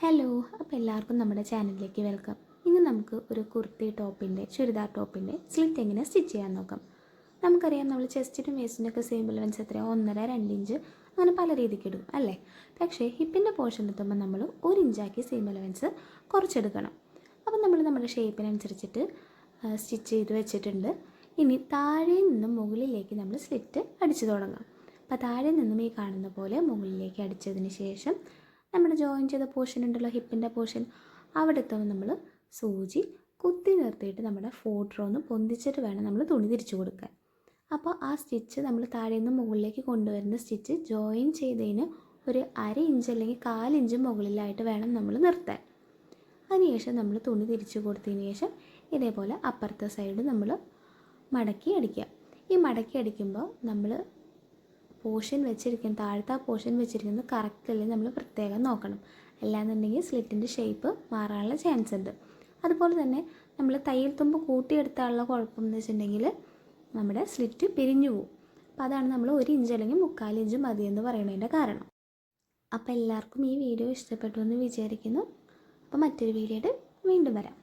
Hello, അപ്പോൾ എല്ലാവർക്കും നമ്മുടെ ചാനലിലേക്ക് വെൽക്കം. ഇന്ന് നമുക്ക് ഒരു കുർത്തി ടോപ്പിൻ്റെ ചുരിദാർ ടോപ്പിൻ്റെ സ്ലിറ്റ് എങ്ങനെ സ്റ്റിച്ച് ചെയ്യാൻ നോക്കാം. നമുക്കറിയാം, നമ്മൾ ചെസ്റ്റിനും വേസ്റ്റിനൊക്കെ സെയിം അലവൻസ് എത്രയാണ്, 1.5-2 ഇഞ്ച് അങ്ങനെ പല രീതിക്ക് ഇടും അല്ലേ. പക്ഷേ ഹിപ്പിൻ്റെ പോർഷൻ എത്തുമ്പോൾ നമ്മൾ 1 ഇഞ്ചാക്കി സെയിം അലവൻസ് കുറച്ചെടുക്കണം. അപ്പം നമ്മൾ നമ്മുടെ ഷേപ്പിനനുസരിച്ചിട്ട് സ്റ്റിച്ച് ചെയ്ത് വെച്ചിട്ടുണ്ട്. ഇനി താഴെ നിന്നും മുകളിലേക്ക് നമ്മൾ സ്ലിറ്റ് അടിച്ചു തുടങ്ങാം. അപ്പോൾ താഴെ നിന്നും ഈ കാണുന്ന പോലെ മുകളിലേക്ക് അടിച്ചതിന് ശേഷം നമ്മുടെ ജോയിൻ ചെയ്ത പോർഷൻ ഉണ്ടല്ലോ, ഹിപ്പിൻ്റെ പോർഷൻ, അവിടെ എത്തുമ്പോൾ നമ്മൾ സൂചി കുത്തി നിർത്തിയിട്ട് നമ്മുടെ ഫോൾഡർ ഒന്ന് പൊന്തിച്ചിട്ട് വേണം നമ്മൾ തുണി തിരിച്ചു കൊടുക്കാൻ. അപ്പോൾ ആ സ്റ്റിച്ച് നമ്മൾ താഴെ നിന്ന് മുകളിലേക്ക് കൊണ്ടുവരുന്ന സ്റ്റിച്ച് ജോയിൻ ചെയ്തതിന് ഒരു 1/2 ഇഞ്ച് അല്ലെങ്കിൽ 1/4 ഇഞ്ച് മുകളിലായിട്ട് വേണം നമ്മൾ നിർത്താൻ. അതിനുശേഷം നമ്മൾ തുണി തിരിച്ചു കൊടുത്തതിന് ശേഷം ഇതേപോലെ അപ്പുറത്തെ സൈഡ് നമ്മൾ മടക്കി അടിക്കുക. ഈ മടക്കി അടിക്കുമ്പോൾ നമ്മൾ പോർഷൻ വെച്ചിരിക്കുന്നത്, താഴത്തെ ആ പോർഷൻ വെച്ചിരിക്കുന്നത് കറക്റ്റല്ലേ നമ്മൾ പ്രത്യേകം നോക്കണം. അല്ലാന്നുണ്ടെങ്കിൽ സ്ലിറ്റിൻ്റെ ഷേപ്പ് മാറാനുള്ള ചാൻസ് ഉണ്ട്. അതുപോലെ തന്നെ നമ്മൾ തയ്യൽ തുമ്പ് കൂട്ടിയെടുത്താനുള്ള കുഴപ്പം എന്ന് വെച്ചിട്ടുണ്ടെങ്കിൽ നമ്മുടെ സ്ലിറ്റ് പിരിഞ്ഞു പോകും. അപ്പോൾ അതാണ് നമ്മൾ 1 ഇഞ്ച് അല്ലെങ്കിൽ 3/4 ഇഞ്ച് മതിയെന്ന് പറയുന്നതിൻ്റെ കാരണം. അപ്പോൾ എല്ലാവർക്കും ഈ വീഡിയോ ഇഷ്ടപ്പെട്ടു എന്ന് വിചാരിക്കുന്നു. അപ്പോൾ മറ്റൊരു വീഡിയോയുടെ വീണ്ടും വരാം.